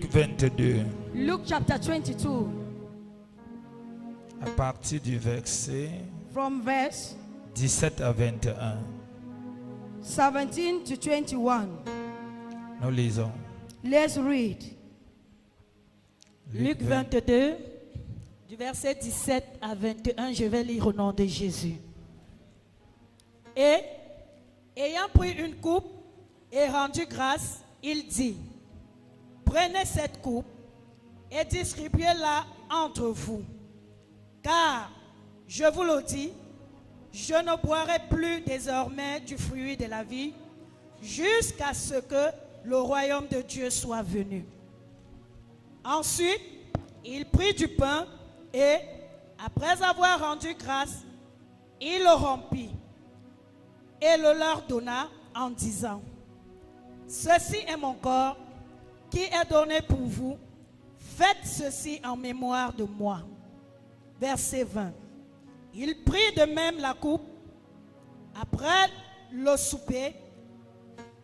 Luc 22. Luke chapter 22, À partir du verset from verse 17 à 21. 17 to 21. Nous lisons. Let's read. Luc 22, du verset 17 à 21, je vais lire au nom de Jésus. Et, ayant pris une coupe et rendu grâce, il dit, prenez cette coupe et distribuez-la entre vous. Car, je vous le dis, je ne boirai plus désormais du fruit de la vie jusqu'à ce que le royaume de Dieu soit venu. Ensuite, il prit du pain et, après avoir rendu grâce, il le rompit et le leur donna en disant, ceci est mon corps qui est donné pour vous, faites ceci en mémoire de moi. Verset 20. Il prit de même la coupe après le souper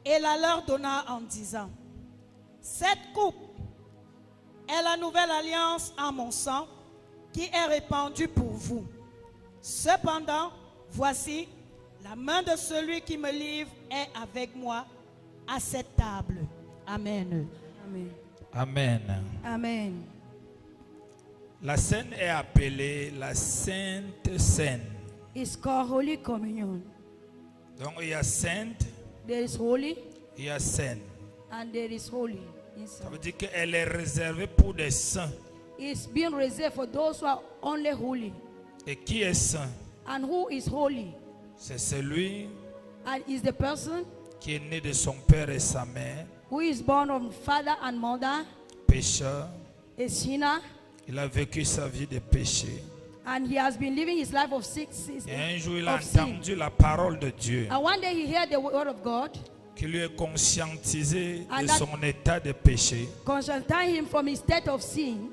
et la leur donna en disant, cette coupe est la nouvelle alliance en mon sang qui est répandue pour vous. Cependant, voici, la main de celui qui me livre est avec moi à cette table. Amen. Amen. Amen. Amen. La scène est appelée la Sainte Seine. It's called Holy Communion. Donc il y a Sainte, There is holy il y a Seine. and there is holy Ça inside. veut dire qu'elle est réservée pour des saints. It's being reserved for those who are only holy. Et qui est saint? And who is holy? C'est celui And is the person qui est né de son père et sa mère, who is born of father and mother, pécheur. a sinner, Il a vécu sa vie de péché. and he has been living his life of Et un jour, il a of sin. entendu la parole de Dieu And one day he heard the word of God, qui lui est conscientisé And de that- son état de péché conscientizing him from his state of sin,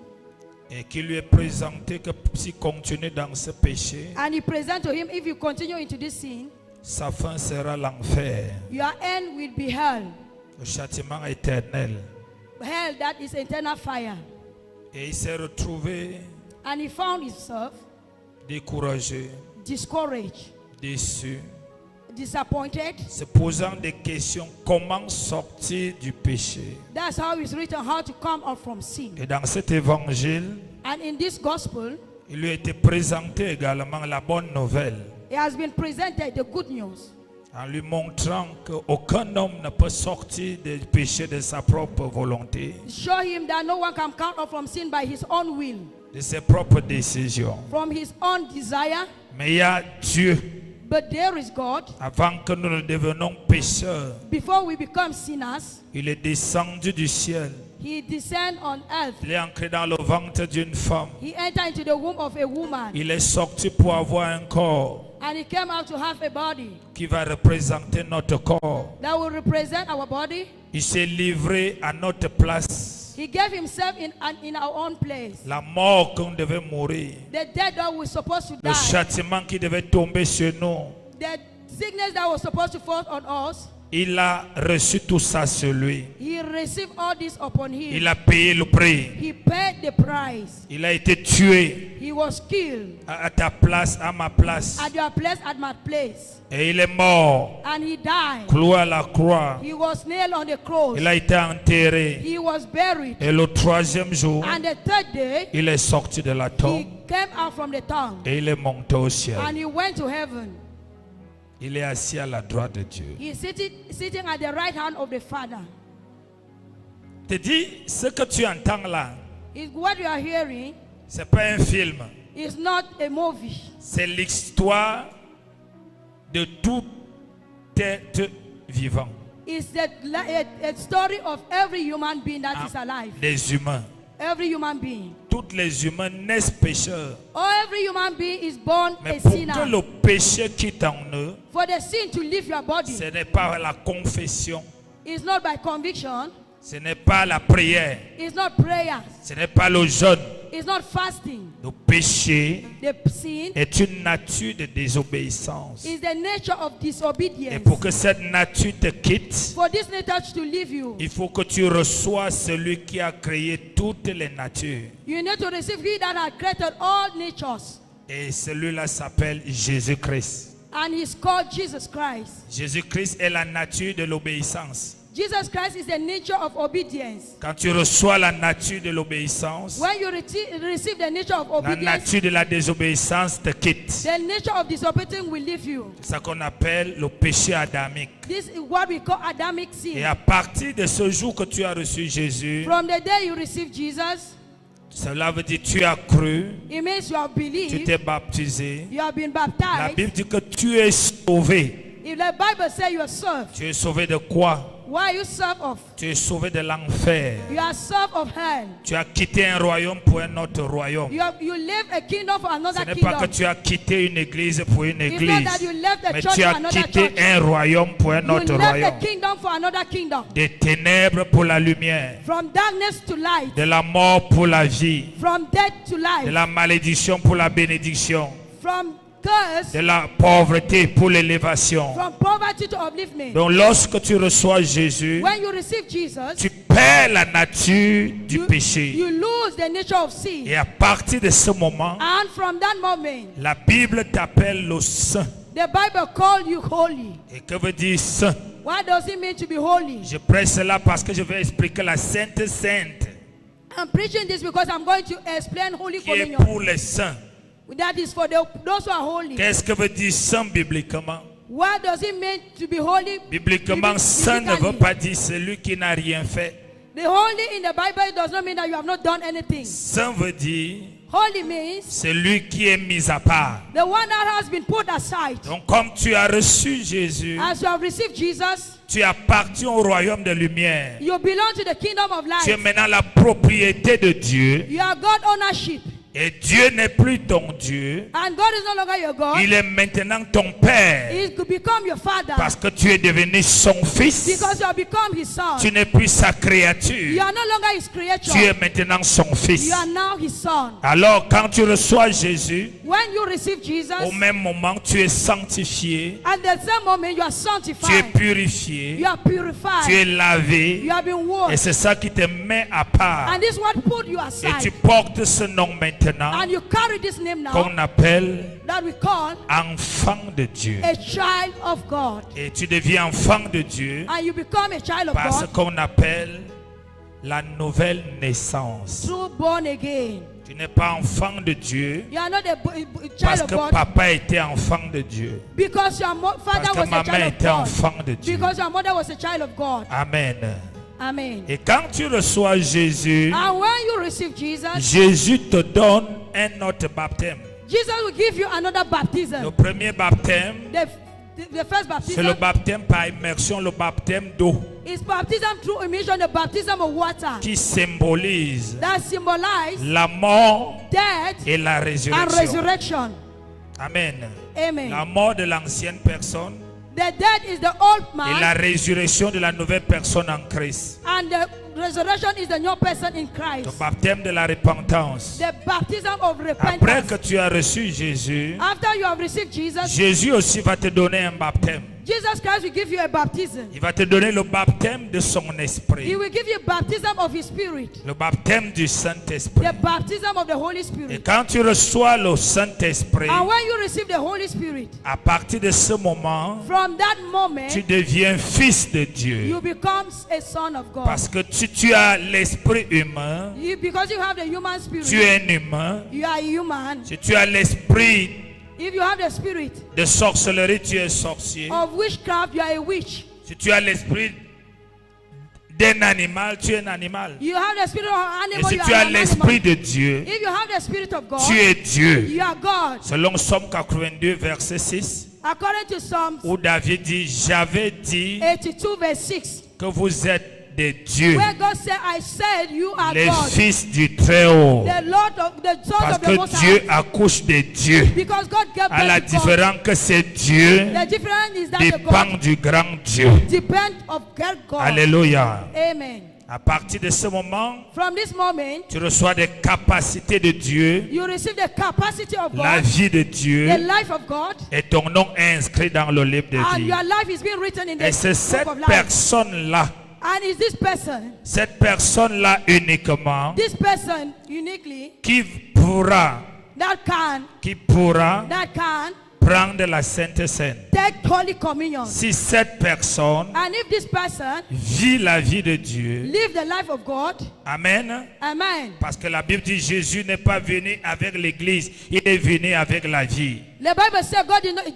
et qui lui est présenté que s'il continue dans ce péché, and he present to him, if you continue into this sin, sa fin sera l'enfer, your end will be hell. le châtiment éternel. Hell, that is eternal fire. Et il s'est retrouvé And he found himself découragé, discouraged, déçu, disappointed. se posant des questions, comment sortir du péché. That's how it's written, how to come out from sin. Et dans cet évangile, And in this gospel, il lui a été présenté également la bonne nouvelle, it has been presented the good news, en lui montrant qu'aucun homme ne peut sortir du péché de sa propre volonté, show him that no one can come out from sin by his own will, de ses propres décisions. from his own desire. Mais il y a Dieu. But there is God. Avant que nous ne devenions pécheurs, Before we become sinners, il est descendu du ciel. he descended on earth. Il est entré dans le ventre d'une femme. He entered into the womb of a woman, Il est sorti pour avoir un corps and he came out to have a body qui va représenter notre corps. that will represent our body. Il s'est livré à notre place. He gave himself in our own place. La mort qu'on devait mourir. The death that was supposed to Le die. châtiment qui devait tomber sur nous. The sickness that was supposed to fall on us. Il a reçu tout ça sur lui. He received all this upon him. Il a payé le prix. He paid the price. Il a été tué He was killed à ta place, à ma place. at your place, at my place. Et il est mort, And he died. cloué à la croix. He was nailed on the cross. Il a été enterré. He was buried. Et le troisième jour, And the third day, il est sorti de la he tombe came out from the tomb. et il est monté au ciel. And he went to heaven. Il est assis à la droite de Dieu. He is sitting at the right hand of the Father. Te dis, ce que tu entends là, Is what you are hearing c'est pas un film. is not a movie. C'est l'histoire de tout être vivant. It's a story of every human being that is alive. Des humains. Every human being. Tous les humains naissent pécheurs. Or every human being is born Mais a pour que sinner. le péché quitte en eux, For the sin to leave your body, ce n'est pas la confession, it's not by conviction, Ce n'est pas la prière. It's not prayers. Ce n'est pas le jeûne. It's not fasting. Le péché The sin est une nature de désobéissance. is the nature of Et disobedience. pour que cette nature te quitte, For this nature to leave you, il faut que tu reçois celui qui a créé toutes les natures. you need to receive He that has created all natures. Et celui-là s'appelle Jésus-Christ. And He's called Jesus Christ. Jésus-Christ est la nature de l'obéissance. Jesus Christ is the nature of obedience. Quand tu reçois la nature de l'obéissance, When you receive the nature of la obedience, nature de la désobéissance te quitte. the nature of disobedience will leave you. C'est ce qu'on appelle le péché adamique. This is what we call Adamic Et sin. à partir de ce jour que tu as reçu Jésus, From the day you receive Jesus, cela veut dire tu as cru, it means you have tu believed, t'es baptisé. you have been La baptized. Bible dit que tu es sauvé. If the Bible says you are served, Tu es sauvé de quoi? why are you served of? Tu es sauvé de l'enfer. You are served of hell. Tu as quitté un royaume pour un autre royaume. You leave a kingdom for Ce another n'est pas que kingdom. tu as quitté une église pour une It's not église, that you left the mais church tu for as another quitté church. un royaume pour un You autre left royaume. the kingdom for another kingdom. Des ténèbres pour la lumière, From darkness to light. de la mort pour la vie, From death to de life. la malédiction pour la bénédiction, From curse. de la pauvreté pour l'élévation. From poverty to upliftment. Donc lorsque tu reçois Jésus, When you receive Jesus, tu perds la nature du péché. you lose the nature of sin. Et à partir de ce moment, And from that moment, la Bible t'appelle le saint. the Bible called you holy. Et que veut dire saint? What does it mean to be holy? Je prêche cela parce que je vais expliquer la Sainte Sainte, I'm preaching this because I'm going to explain Holy qui est Communion. pour les saints. That is for those who are holy. Qu'est-ce que veut dire saint bibliquement? What does it mean to be holy? Bibliquement, saint ne veut pas dire celui qui n'a rien fait. The holy in the Bible does not mean that you have not done anything. Saint veut dire Holy means celui qui est mis à part. the one that has been put aside. Donc comme tu as reçu Jésus, As you have received Jesus, tu appartiens au royaume de lumière. you belong to the kingdom of Tu es light. maintenant la propriété de Dieu. You are God ownership. Et Dieu n'est plus ton Dieu. And God is no longer your God. Il est maintenant ton Père. He could become your father. Parce que tu es devenu son fils. Because you have become his son. Tu n'es plus sa You créature. are no longer his creature. Tu es maintenant son fils. You are now his son. Alors quand tu reçois Jésus, When you receive Jesus, au même moment tu es sanctifié, at the same moment you are tu es sanctified. purifié, You are purified. tu es lavé. You have been Et washed. c'est ça qui te met à part. And this is what put you Et tu aside. portes ce nom maintenant And you carry this name now qu'on appelle that we call enfant de Dieu. a child of God. Et tu deviens enfant de Dieu And you become a child of parce God qu'on appelle la nouvelle naissance. through born again. Tu n'es pas enfant de Dieu You are not a parce child of que God papa était enfant de Dieu. because your father Parce que was a maman child of était God. enfant de Dieu. Because your mother was a child of God. Amen. Amen. Et quand tu reçois Jésus, And when you receive Jesus, Jésus te donne un autre baptême. Jesus will give you another Le baptism. premier baptême, The first c'est le baptism baptême par immersion, le baptême d'eau, is baptism through immersion, the baptism of water qui symbolise that symbolize la mort death et la and résurrection. resurrection. Amen. Amen. La mort de l'ancienne personne The death is the old et la man, résurrection de la nouvelle personne en Christ. and the resurrection is the new person in Le Christ. baptême de la repentance. The baptism of Après repentance. que tu as reçu Jésus, After you have received Jesus, Jésus aussi va te donner un baptême. Jesus Christ will give you a baptism. Il va te donner le baptême de son He esprit. will give you baptism of His Spirit, Le baptême du Saint-Esprit. the baptism of the Holy Et Spirit. quand tu reçois le Saint-Esprit, And when you receive the Holy Spirit, à partir de ce moment, from that moment, tu deviens fils de Dieu. you become a son of God. Parce que tu as l'esprit humain, Because you have the human tu spirit, es un humain. you are human. Si tu as l'esprit If you have the spirit de sorcellerie, tu es sorcier. of witchcraft, you are a witch. Si tu as l'esprit d'un animal, tu es un animal. You have the spirit of an Et animal, si you tu are as an l'esprit animal. de Dieu, If you have the spirit of God, tu es Dieu. you are God. Selon Somme 82, verset 6, According to Psalms où David dit, j'avais dit 82 verse 6, que vous êtes des dieux, where God said, I said you are les God, fils du Très-Haut. the Lord of the sons Parce of the que Most Dieu High. accouche des dieux. Because God gave À la birth to God. différence que ces dieux The difference is that the dépendent God du grand Dieu. depend of God. Alléluia. Amen. À partir de ce moment, from this moment, tu reçois des capacités de Dieu, you receive the capacity of la God, vie de Dieu, the life of God, et ton nom est inscrit dans le livre de and vie. your life is being written in Et the c'est cette book of life. personne-là, And is this person uniquement, uniquely, qui pourra that can prendre la Sainte Seine. take Holy Communion? Si cette personne And if this person vit la vie de Dieu, live the life of God, amen. amen. Parce que la Bible dit Jésus n'est pas venu avec l'église, il est venu avec la vie. The Bible says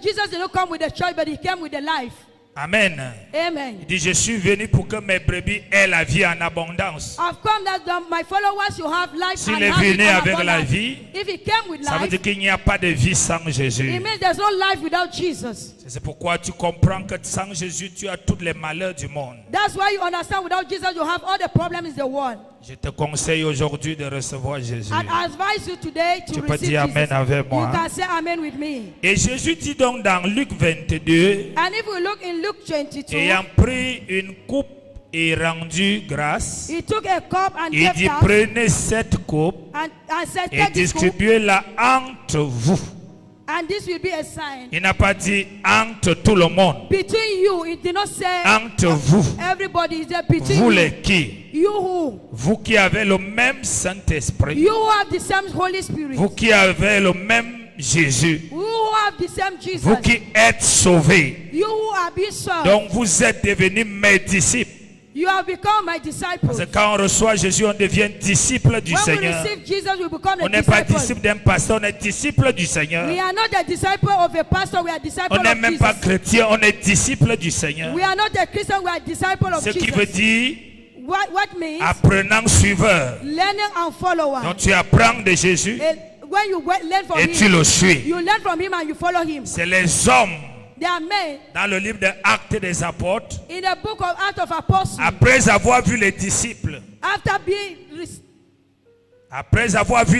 Jesus did not come with the church, but he came with the life. Amen. Amen. Il dit je suis venu pour que mes brebis aient la vie en abondance. I've come that my followers will have life S'il and est have it venu in avec la abundance. vie, If he came with ça veut life, dire qu'il n'y a pas de vie sans Jésus. it means there's no life without Jesus. C'est pourquoi tu comprends que sans Jésus, tu as tous les malheurs du monde. That's why you understand without Jesus you have all the problems in the world. Je te conseille aujourd'hui de recevoir Jésus. And I advise you today to Tu peux receive dire Amen Jesus. avec You moi. can say amen with me. Et Jésus dit donc dans Luc 22, And if we look in Luke 22, ayant pris une coupe et rendu grâce, he took a cup and il gave dit thanks prenez cette coupe and said, et take this cup, distribuez-la entre vous. and this will be a sign Il n'a pas dit entre tout le monde. between you. It did not say Entre vous. everybody is there between Vous you. les qui? You who? Vous qui avez le même Saint-Esprit. You who have the same Holy Spirit. Vous qui avez le même Jésus. You who have the same Jesus. Vous qui êtes sauvés. You who are being served. Donc vous êtes devenus mes disciples. You have become my disciples. Parce que quand on reçoit Jésus, on devient disciple du When we Seigneur. receive Jesus, we become On a n'est pas disciple. disciple d'un pasteur, on est disciple du Seigneur. We are not a disciple of a pastor, we are disciple On n'est of même Jesus. pas chrétien, on est disciple du Seigneur. We are not a Christian, we are disciple of Ce qui Jesus. veut dire What means apprenant suiveur. learning and follower. Donc tu apprends de Jésus When you learn from et tu him, le suis. you learn from him and you follow him. C'est les hommes They are men dans le livre des Actes des Apôtres. in the book of Acts of Apostles. Après avoir vu les disciples, After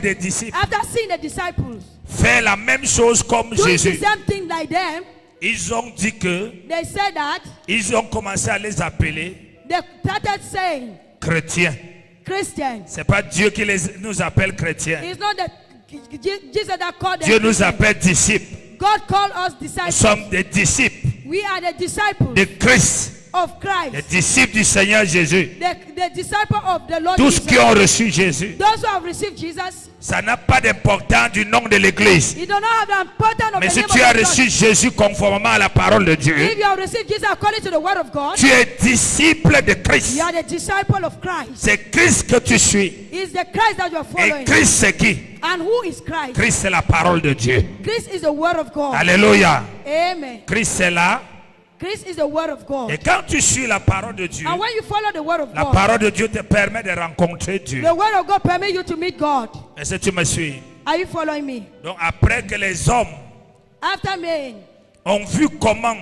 des disciples seeing the disciples faire la même chose comme doing Jésus, the same thing like them, ils ont dit que they said that ils ont commencé à les appeler they started saying chrétiens. Christians. C'est pas Dieu qui nous appelle chrétiens. It's not that Jesus that called them Dieu nous Christians. appelle disciples. God called us Nous disciples. sommes des disciples We are the disciples de Christ, of des Christ. disciples du Seigneur Jésus. The disciple of the Lord Tous Jesus. qui ont reçu Jésus, Those who have received Jesus, ça n'a pas d'importance du nom de l'église. you do not have the importance of Mais the si name tu of as the reçu church. Jésus conformément à la parole de Dieu, If you have received Jesus according to the word of God, tu es disciple de Christ. you are the disciple of Christ. C'est Christ que tu suis. It's the Christ that you are Et following. Christ c'est qui? And who is Christ? Christ c'est la parole de Dieu. Christ is the word of God. Alléluia. Amen. Christ c'est là. Christ is the word of God. Et quand tu suis la parole de Dieu, And when you follow the word of la God, parole de Dieu te permet de rencontrer Dieu. the word of God permits you to meet God. Est-ce que tu me suis? Are you following me? Donc après que les hommes After me, ont vu comment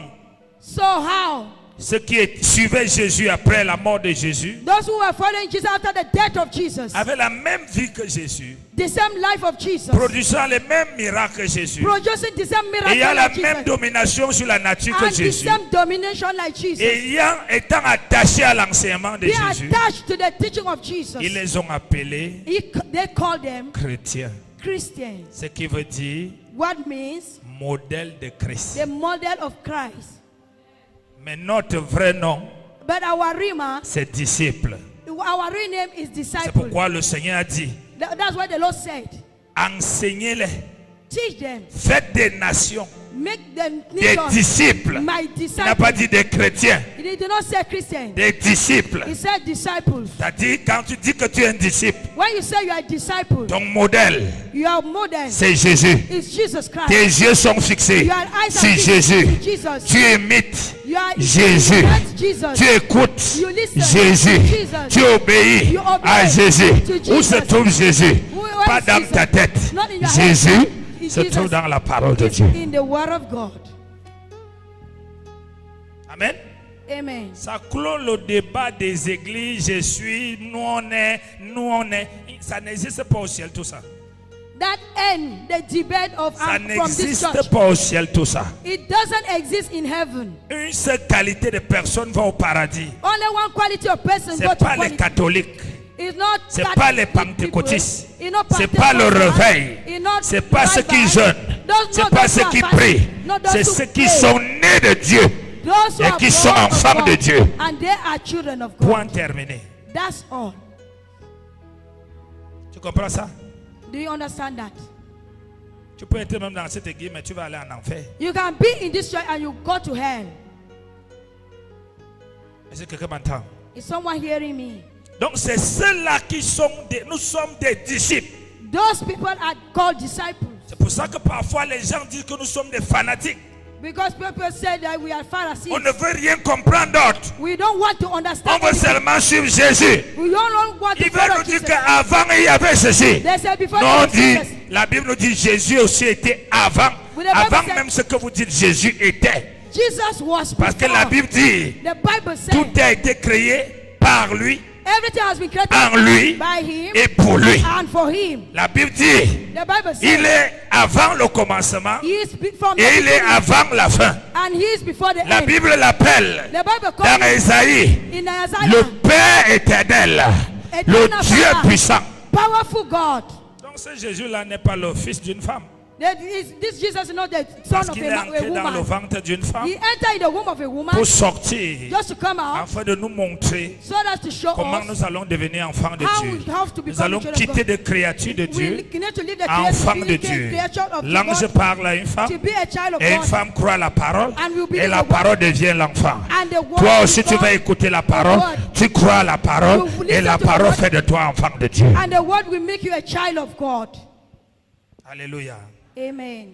so how ceux qui suivaient Jésus après la mort de Jésus those who were following Jesus after the death of Jesus, avaient la même vie que Jésus, the same life of Jesus, produisant les mêmes miracles que Jésus, producing the same ayant miracle la like même Jesus, domination sur la nature que and the Jésus, same domination like Jesus, étant attachés à l'enseignement de be Jésus, attached to the teaching of Jesus. ils les ont appelés They call them chrétiens. Christians. Ce qui veut dire What means modèle de Christ. the model of Christ. Mais notre vrai nom, But our Rima, c'est disciple. our real name is C'est disciple. pourquoi le Seigneur a dit, That's what the Lord said. enseignez-les, Teach them. faites des nations, Make them des nations disciples. my Il n'a pas disciples. dit des chrétiens, He did not say Christian. des disciples. He said disciples. C'est-à-dire, quand tu dis que tu es un disciple, When you say you are a disciple, ton modèle, your model c'est Jésus. is Jesus Christ. Tes yeux sont fixés Your eyes sur are fixed Jésus. on Jesus. Tu imites You are Jésus. that's Jesus. Tu écoutes You listen Jésus. to Jesus. Tu obéis You obey à Jésus. to Où se Jesus. trouve Jésus? Where Pas is dans Jesus? ta tête. Not in your Jésus head. It's se trouve Jesus. dans la parole de It's Dieu. in the word of God. Amen. Amen. Ça clôt le débat des églises. Je suis, nous on est. Ça n'existe pas au ciel tout ça. that end the debate of Ça from this n'existe church. pas au ciel tout ça. It doesn't exist in heaven. Une seule qualité de personne va au paradis. Only one quality of person go C'est to pas les quality. catholiques. It's not C'est Catholic pas les people. pentecôtistes. It's not C'est pas le Pentecostal. réveil. It's not C'est pas ceux qui revival. jeûnent. Those C'est not pas those ceux who qui are prient. fasting. Not those C'est who ceux qui pray. sont nés de Dieu. Those who et are qui born sont of enfants de God, Dieu. and they are children of God. Point terminé. That's all. Tu comprends ça? Do you understand that? Tu peux être même dans cette église, mais tu vas aller en enfer. You can be in this church and you go to hell. Est-ce que quelqu'un m'entend? Is someone hearing me? Donc c'est ceux-là qui sont nous sommes des disciples. Those people are called disciples. C'est pour ça que parfois les gens disent que nous sommes des fanatiques. Because people say that we are Pharisees. On ne veut rien comprendre d'autre. We don't want to On understand veut anything. seulement suivre Jésus. We don't want to Il va follow nous dire Jesus. qu'avant il y avait ceci. They say before Non, there was dit, Jesus. la Bible nous dit Jésus aussi était avant. Oui, la Bible Avant said- même ce que vous dites Jésus était. Jesus was Parce que before. la Bible dit The Bible says tout a été créé par lui, everything has been created en lui by him et pour lui. and for him. La Bible dit The Bible says il est avant le commencement he is from the et il est beginning avant la fin. and he is before the La end. Bible l'appelle The Bible dans calls him Ésaïe in le Isaiah Père éternel, le Eternal Dieu Father, puissant. powerful God. Donc ce Jésus-là n'est pas le fils d'une femme. This Jesus is not the son Parce of qu'il est a entré dans le woman. ventre d'une femme He entered in the womb of a woman pour sortir, just to come out afin de nous montrer so that to show comment us nous allons devenir enfants de how Dieu. we have to Nous become allons children of quitter God. des créatures de We Dieu, need to leave the enfants de creature Dieu. of L'ange God parle à une femme to be a child of et une God. femme croit à la parole And we'll be et the la word. parole devient l'enfant. And the word Toi aussi tu becomes vas écouter la parole, word. tu crois à la parole You et listen la to the parole word. fait de toi enfant de Dieu. And the word will make you a child of God. Alléluia. Amen.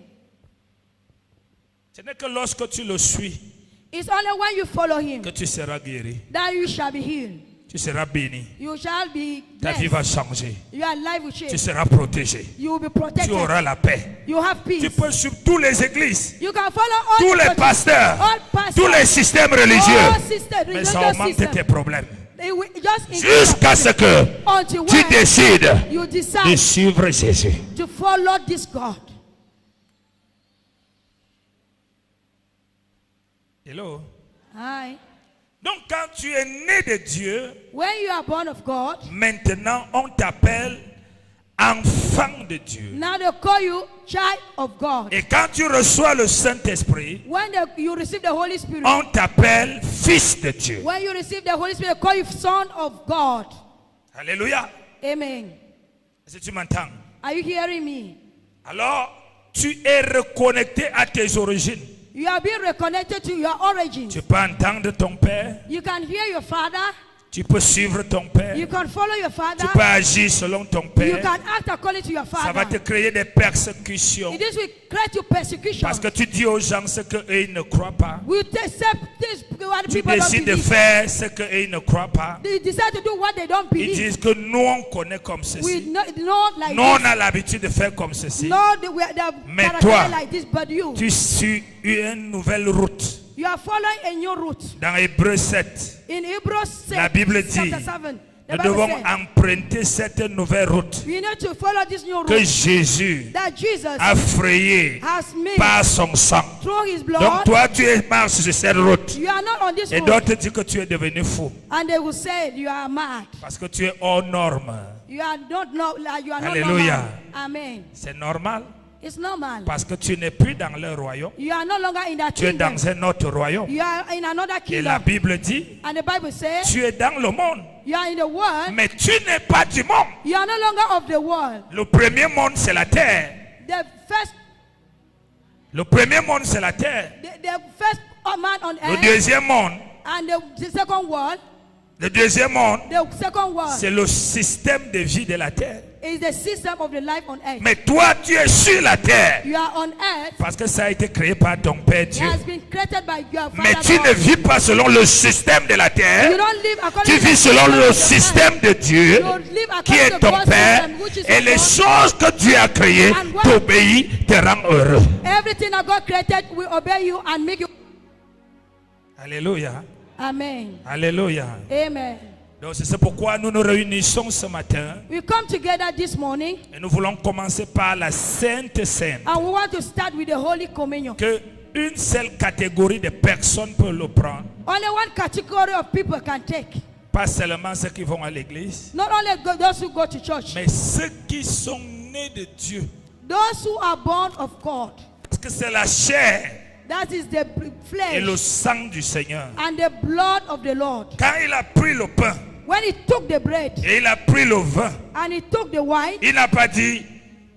Ce n'est que lorsque tu le suis It's only when you follow him que tu seras guéri, that you shall be healed. tu seras béni, You shall be ta vie blessed. va changer, Your life will tu change. seras protégé, You will be tu protected. auras la paix. You have Tu peace. peux suivre toutes les églises, You can follow all tous the les churches, pasteurs, all pastors, tous les systèmes all religieux, systems, mais ça religious augmente systems. tes problèmes. They will just increase Jusqu'à ce que until tu when décides you de decide suivre Jésus. to follow this God. Hello. Hi. Donc quand tu es né de Dieu, When you are born of God, maintenant on t'appelle enfant de Dieu. now they call you child of God. Et quand tu reçois le Saint-Esprit, When you receive the Holy Spirit, on t'appelle fils de Dieu. when you receive the Holy Spirit, they call you son of God. Alléluia. Amen. Est-ce que tu m'entends? Are you hearing me? Alors, tu es reconnecté à tes origines. You are being reconnected to your origins. Tu peux entendre ton père, You can hear your father. tu peux suivre ton père, You can follow your father. tu peux agir selon ton You père. can act according to your Ça va te father. créer des persécutions. This will create you persecution. Parce que tu dis aux gens ce qu'eux ils ne croient pas. We accept this what Tu people don't décides de believe. faire ce qu'eux ils ne croient pas. They decide to do what they don't Ils believe. disent que nous on connaît comme We ceci. not like Nous on this. a l'habitude de faire comme ceci. No, we are Mais character toi, like this, but you Tu suis une nouvelle route. are following a new route. Dans Hébreux 7, In Hebrews la Bible 6, dit, chapter 7, the nous Bible devons says, emprunter cette nouvelle route we need to follow this new que route Jésus that Jesus a frayée has made par son sang. through his blood. Donc toi, tu es marche sur cette route. You are not on this Et road. d'autres disent que tu es devenu fou. And they will say you are mad. Parce que tu es hors norme. You are not like you are not Alléluia. normal. Amen. C'est normal. It's normal. Parce que tu n'es plus dans le royaume. You are no longer in that Tu es kingdom. dans un autre royaume. You are in another Et la kingdom. Bible dit, And the Bible says tu es dans le monde. you are in the world. Mais tu n'es pas du monde. You are no longer of the world. Le premier monde, c'est la terre. The first Le premier monde, c'est la terre. the first man on Le earth deuxième monde, and the second world, le deuxième monde, the second world c'est le système de vie de la terre. is the system of the life on earth. Mais toi, tu es sur la terre. You are on earth. Parce que ça a été créé par ton Père It Dieu. has been created by your Mais Father tu God. ne vis pas selon le système de la You terre. don't live according Tu to the vis selon system le of the earth. système de Dieu, You live according qui est to ton God's Père. system, which is Et les God. choses que Dieu a créées And what- t'obéissent, te rendent heureux. Everything that God created will obey you and make you. Alléluia. Amen. Alléluia. Amen. Donc c'est pourquoi nous nous réunissons ce matin We come together this morning et nous voulons commencer par la Sainte Seine. and we want to start with the Holy Communion. Que une seule catégorie de personnes peut le prendre. Only one category of people can take. Pas seulement ceux qui vont à l'église, Not only those who go to church, mais ceux qui sont nés de Dieu. those who are born of God. Parce que c'est la chair That is the et le flesh sang du Seigneur. and the blood of the Lord. Quand il a pris le pain When he took the bread et il a pris le vin, and he took the wine, il n'a pas dit,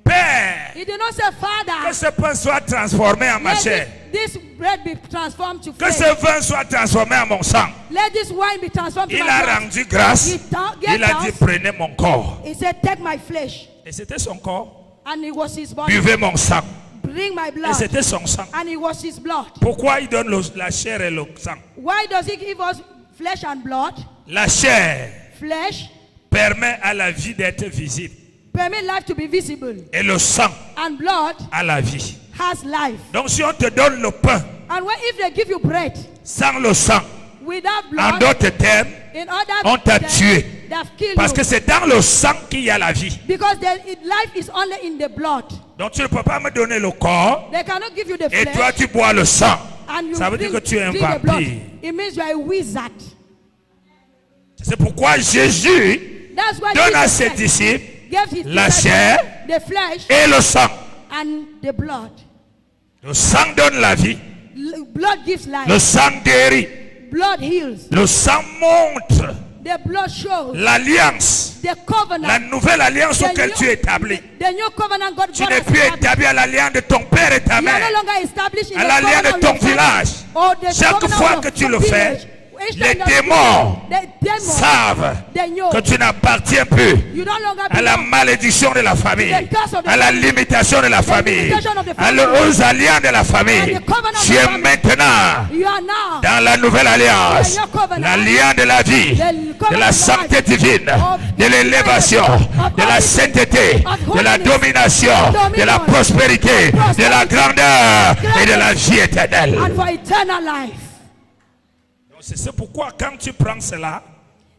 Père, he did not say, que Father, ce pain soit transformé en ma let chair. this bread be transformed to Que flesh. ce vin soit transformé en mon sang. Let this wine be transformed to Il my a blood. rendu grâce. He Il a dit, prenez mon corps. He said, take my flesh. Et c'était son corps. And it was his body. Buvez mon sang. Bring my Et blood. c'était son sang. And it was his blood. Pourquoi il donne la chair et le sang? Why does he give us flesh and blood? La chair Flesh permet à la vie d'être visible. permit life to be visible. Et le sang And blood à la vie. has life. Donc si on te donne le pain And if they give you bread sans le sang, without en blood, d'autres termes, in other on t'a they- tué. they have killed Parce you. que c'est dans le sang qu'il y a la vie. Because life is only in the blood. Donc tu ne peux pas me donner le corps They cannot give you the et flesh. toi tu bois le sang. And you Ça veut dire que drink, tu es un drink the blood. vampire. It means you are a wizard. C'est pourquoi Jésus That's why donne à Jesus ses Christ disciples gave his la disciples chair the flesh et le sang. and the blood. Le sang donne la vie. Blood gives life. Le sang guérit. Blood heals. Le sang montre The blood shows l'alliance, the covenant. la nouvelle alliance The auquel tu es établi. the new covenant God Tu brought n'es us plus established. établi à l'alliance de ton père et ta You are mère. no longer established in À the l'alliance de covenant ton of your village. family or the Chaque covenant fois of que tu your le village. fais, Each les time that you démons do, the demons, savent they know que tu n'appartiens plus you no longer à la belong malédiction de la famille, The curse of the à la family. limitation de la famille, limitation of the à family. aux alliances de la famille. And the covenant of Tu the es family. maintenant You are now dans la nouvelle alliance, You are your covenant. l'alliance de la vie, The de la covenant sainteté of life, divine, of de l'élévation, of de la holiness, sainteté, of de la holiness, domination, of de la dominion, prospérité, of de la prosperity, grandeur et de la vie éternelle. and for eternal life. Donc, c'est pourquoi quand tu prends cela,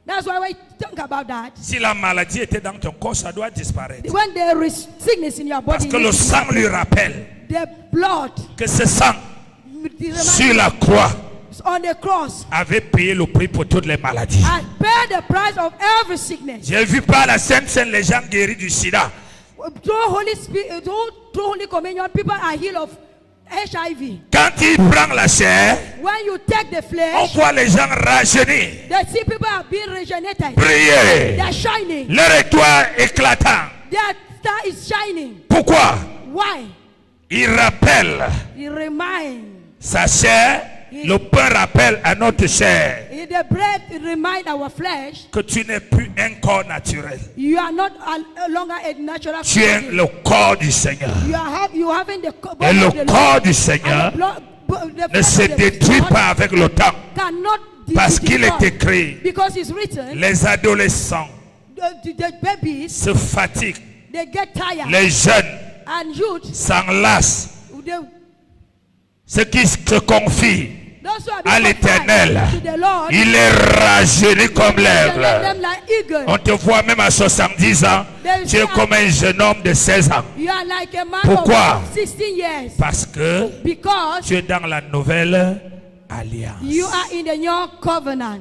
That's why we think about that. si la maladie était dans ton corps, ça doit disparaître. When there is sickness in your Parce body, que le sang lui rappelle the blood que ce sang sur la reminds croix on the cross avait payé le prix pour toutes les maladies. and pay the price of every sickness. J'ai vu par la Sainte Seine les gens guéris du sida. Through Holy Spirit, through Holy Communion, people are healed of HIV. Quand il prend la chair, When you take the on flesh, voit les gens rajeunir, they see people are being regenerated. briller, They are shining. leur étoile éclatant. Their star is shining. Pourquoi? Why? Il rappelle It reminds. sa chair, le pain rappelle à notre chair The bread reminds our flesh. que tu n'es plus un corps naturel. You are not longer a natural Tu es body. le corps du Seigneur. You having the Et body le of the corps Lord. du And Seigneur the ne flesh se of the détruit Lord pas avec le temps. cannot be Parce qu'il est destroyed. écrit, Because it's written, les adolescents the babies, se fatiguent, they get tired. les jeunes And youth, s'enlacent. they, Ceux qui se confient those who are à being l'Éternel, to the Lord, il est rajeuni comme they let l'aigle. them like eagle. On te voit même à 70 ans, tu es comme un jeune homme de 16 ans. You are like a man Pourquoi? of 16 years. Parce que Because tu es dans la nouvelle alliance. you are in the new covenant.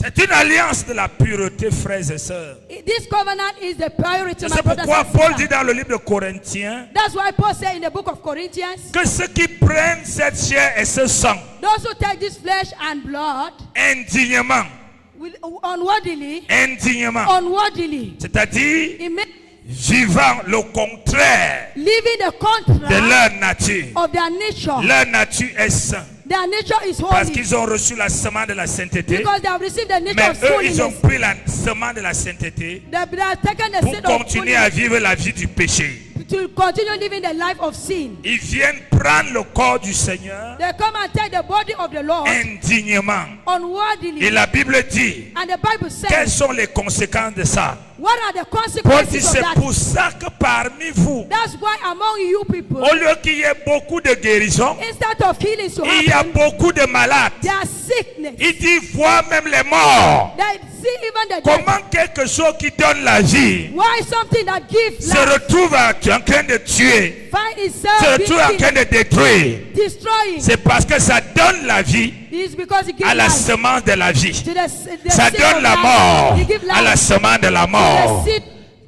C'est une alliance de la pureté, frères et sœurs. This covenant is the purity, my C'est brothers pourquoi and Paul sisters. dit dans le livre de Corinthiens That's why Paul said in the book of Corinthians, que ceux qui prennent cette chair et ce sang those who take this flesh and blood indignement, unworthily, c'est-à-dire it means vivant le contraire living the de contract leur nature. of their nature. Leur nature est sainte Their nature is parce holy qu'ils ont reçu la semence de la sainteté. because they have received the nature Mais of eux, ils ont holiness. pris la semence de la sainteté They have taken the pour seed of continuer à holiness vivre la vie du péché. to continue living the life of sin. Ils viennent prendre le corps du Seigneur They come and take the body of the Lord indignement. unworthily. Et la Bible dit, And the Bible quelles says, sont les conséquences de ça? what are the Paul dit, consequences of c'est that? pour ça que parmi vous, That's why among you people, au lieu qu'il y ait beaucoup de guérisons, instead of healing to il y a happen, beaucoup de malades. there are sickness. Il dit, vois même les morts. They see even the dead. Comment quelque chose qui donne la vie Why something that gives se life retrouve en train de tuer, find se itself retrouve en train being de détruire? destroying? C'est parce que ça donne la vie It's because it gives à la life semence de la vie. to the Ça seed donne of la life. mort It gives à la life semence de la to mort. the seed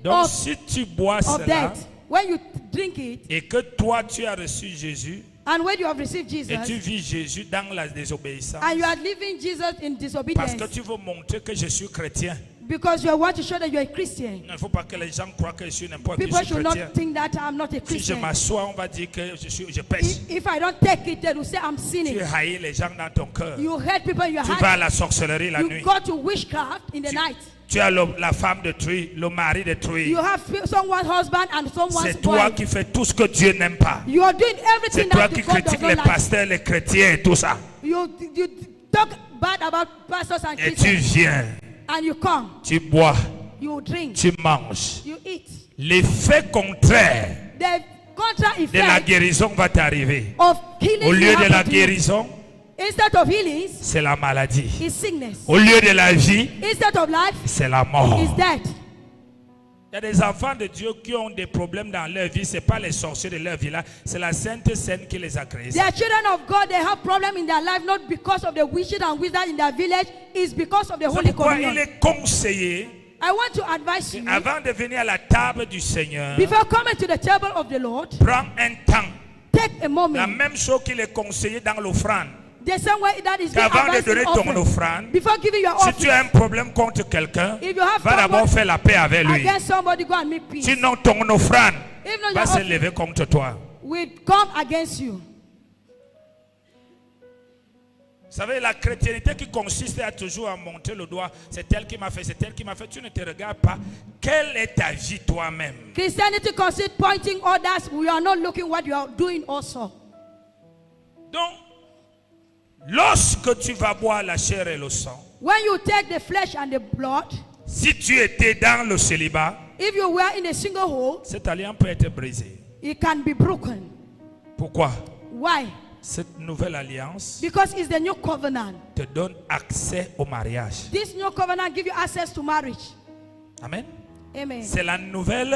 Donc of, si tu bois of cela death. When you drink it, et que toi tu as reçu Jésus and when you have received et tu Jesus, vis Jésus dans la désobéissance and you are living Jesus in parce disobedience, que tu veux montrer que je suis chrétien. because you want to show that you're a Christian. Il ne faut pas que les gens croient que je suis n'importe qui, je People suis should chrétien. not think that I'm not a Si je Christian. m'assois, on va dire que je pêche. If I don't take it, they will say I'm Tu sinning. haïs les gens dans ton cœur. You hurt people in your Tu vas à heart. la sorcellerie la You nuit. go to witchcraft in the night. Tu as la femme de tuer, le mari de tuer. You have someone's husband and someone's C'est toi wife. qui fais tout ce que Dieu n'aime pas. You are doing everything C'est toi that qui the God does critiques not les like. pasteurs, les chrétiens et tout ça. You talk bad about pastors and Et tu Christians, viens, and you come, tu bois, you drink, tu manges. you eat. L'effet contraire The contra de la effect guérison va t'arriver. of healing Au lieu will de happen la to you. guérison, Instead of healing, c'est la maladie. is sickness. Au lieu de la vie, Instead of life, c'est la mort. is death. Il y a des enfants de Dieu qui ont des problèmes dans leur vie. Ce n'est pas les sorciers de leur village, c'est la Sainte Seine qui les a créés. They are children of God. They have problems in their life, not because of the witches and wizards in their village. It's because of the C'est Holy pourquoi Communion. il est conseillé, I want to advise you, avant de venir à la table du Seigneur, before coming to the table of the Lord, prends un temps. take a La moment. même chose qu'il est conseillé dans l'offrande. The same way that is being Avant de advised in donner ton offering. offrande, Before giving your si offering, tu as un problème contre quelqu'un, if you have va d'abord trouble faire la paix avec lui. against somebody, go and make peace. Sinon, ton offrande If not, va your se offering lever contre toi. will come against you. Vous savez, la chrétienté qui consiste à toujours à montrer le doigt, c'est elle qui m'a fait, c'est elle qui m'a fait. Tu ne te regardes pas. Quelle est ta vie toi-même? Christianity consists pointing others. We are not looking what you are doing also. Donc, lorsque tu vas boire la chair et le sang, When you take the flesh and the blood, si tu étais dans le célibat, if you were in a single hole, cette alliance peut être brisée. it can be broken. Pourquoi? Why? Cette nouvelle alliance Because it's the new covenant. te donne accès au mariage. This new covenant gives you access to marriage. Amen. Amen. C'est la nouvelle.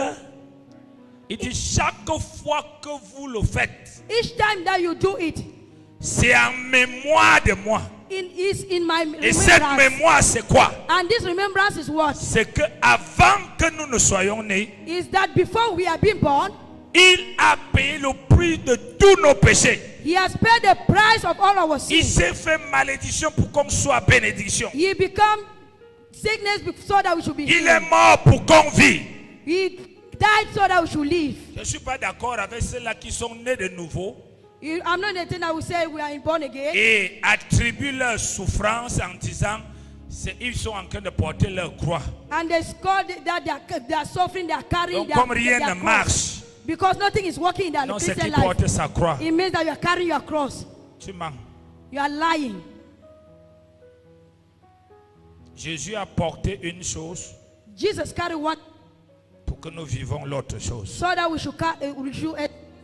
Il dit chaque fois que vous le faites, Each time that you do it, c'est en mémoire de moi. is in my Et cette remembrance. mémoire, c'est quoi? And this remembrance is what? C'est que avant que nous ne soyons nés, Is that before we are being born, il a payé le prix de tous nos péchés. He has paid the price of all our Il sins. s'est fait malédiction pour qu'on soit bénédiction. He became sickness so that we should be Il est healed. mort pour qu'on vive. He died so that we should live. Je ne suis pas d'accord avec ceux-là qui sont nés de nouveau I'm not the thing that will say we are born again et attribuent leur souffrance en disant ils sont en train de porter leur croix. and they scold that they are suffering, they are carrying Donc their, comme rien their ne cross. marche, Because nothing is working in their non, c'est Christian qui life. porte sa croix. It means that you are carrying your cross. Tu mens. You are lying. Jésus a porté une chose Jesus carried one pour que nous vivons l'autre chose. so that we should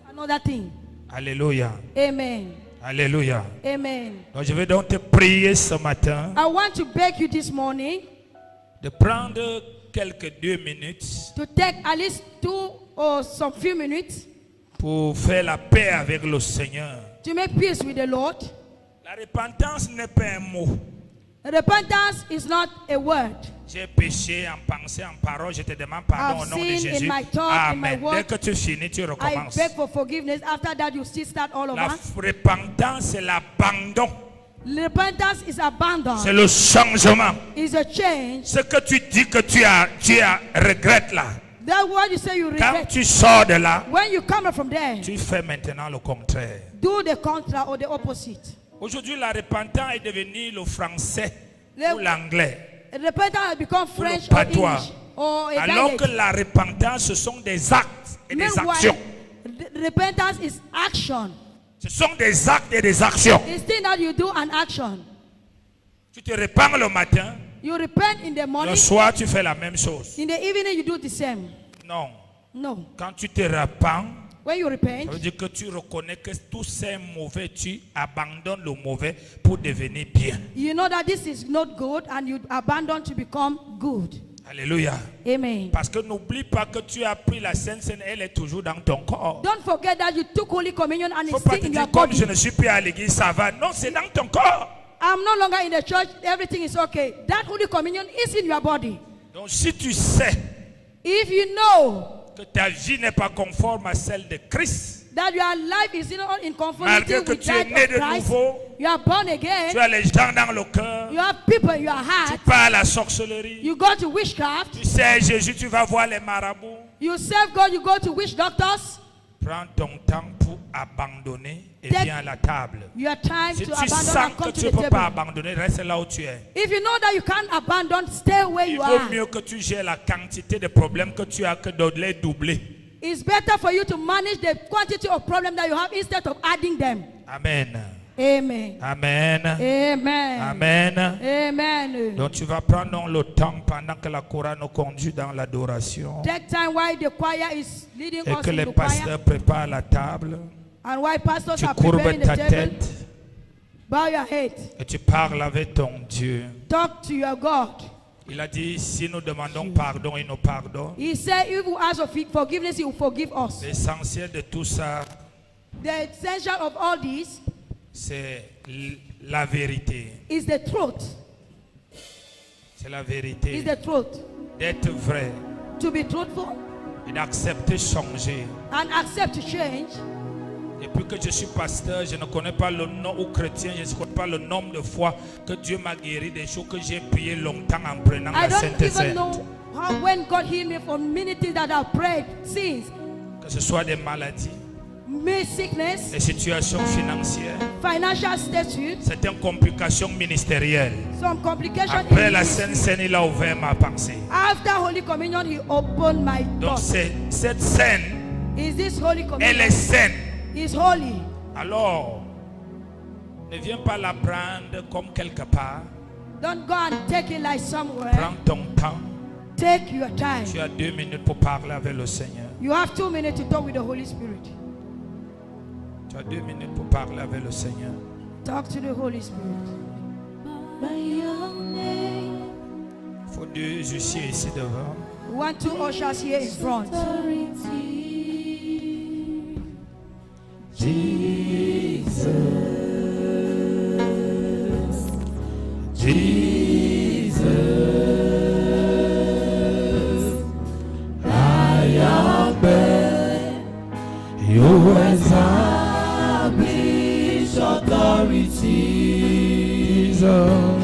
another thing. Alléluia. Amen. Alléluia. Amen. Donc je vais donc te prier ce matin I want to beg you this morning de prendre quelques 2 minutes to take at least 2 or some few minutes pour faire la paix avec le Seigneur. to make peace with the Lord. La repentance n'est pas un mot. Repentance is not a word. J'ai péché en pensée, en parole. Je te demande pardon au I've nom de sinned in Jésus. my thought, in my Amen. word. Dès que tu finis, tu I recommences. beg for forgiveness. After that, you still start all La over. repentance, c'est l'abandon. Repentance is abandon. C'est le changement. Is a change. Ce que tu dis que tu regrettes là. That what you say you Quand regret. tu sors de là, When you come from there, tu fais maintenant le contraire. do the contra or the opposite. Aujourd'hui, la repentance est devenue le français Le- ou l'anglais. Repentance has become French le or patois. English or a Alors que dialect. la repentance, ce sont des actes et des actions. Repentance is action. Ce sont des actes et des actions. It's thing that you do an action. Tu te répands le matin, You repent in the le morning. soir tu fais la même chose. In the evening, you do the same. Non. No. Quand tu te répands, When you ça repent, veut dire que tu reconnais que tout c'est mauvais, tu abandonnes le mauvais pour devenir bien. you know that this is not good and you abandon to become good. Alléluia. Amen. Parce que n'oublie pas que tu as pris la Sainte Seine, elle est toujours dans ton corps. Don't forget that you took Holy Communion and Il ne faut it's pas still te in dire your comme body. je ne suis plus à l'église, ça va. Non, c'est dans ton corps. I'm no longer in the church, everything is okay. That Holy Communion is in your body. Donc si tu sais If you know que ta vie n'est pas conforme à celle de Christ, that your life is not in conformity malgré que with tu es that né of de Christ, nouveau, you are born again, tu as les gens dans le cœur, you have people in your tu heart, pars à la sorcellerie, you go to witchcraft, tu sais Jésus, tu vas voir les marabouts. you serve God, you go to witch doctors. Prends ton temps pour abandonner et Take viens à la table. Your time Si to tu abandon sens and que come tu to ne the peux pas table. abandonner, reste là où tu es. If you know that you can't abandon, stay where Il you vaut are. mieux que tu gères la quantité de problèmes que tu as que de les doubler. It's better for you to manage the quantity of problems that you have instead of adding them. Amen. Amen. Amen. Amen. Amen. Amen. Donc tu vas prendre donc le temps pendant que la chorale nous conduit dans l'adoration Take time while the choir is leading et us que in les the choir pasteurs préparent la table. and while pastors Tu are courbes preparing the ta table. tête Bow your head. et tu parles avec ton Dieu. Talk to your God. Il a dit, si nous demandons pardon, il nous pardonne. He said, if we ask for forgiveness, He will forgive us. L'essentiel de tout ça, The essential of all this c'est la vérité. is the truth. C'est la Is vérité. the truth. D'être vrai To be truthful et d'accepter changer. and accept to change. Depuis que je suis pasteur, je ne connais pas le nom, ou chrétien, je ne connais pas le nombre de fois que Dieu m'a guéri des choses que j'ai prié longtemps en prenant I la don't Sainte even Seine. know how when God healed me from many things that I've prayed since. Que ce soit des maladies, Me sickness, des situations financières, financial status, certaines complications ministérielles. some complications. Après in la ministry. Sainte Seine, il a ouvert ma pensée. After Holy Communion, He opened my Donc thoughts. cette scène, Is this Holy elle Communion? est saine. Is holy. Alors, ne viens pas la prendre comme quelque part. Don't go and take it like somewhere. Prends ton temps. Take your time. Tu as 2 minutes pour parler avec le Seigneur. You have 2 minutes to talk with the Holy Spirit. Tu as 2 minutes pour parler avec le Seigneur. Talk to the Holy Spirit. Il faut 2 huissiers ici devant. We want 2 ushers here in front. You establish authority, Jesus.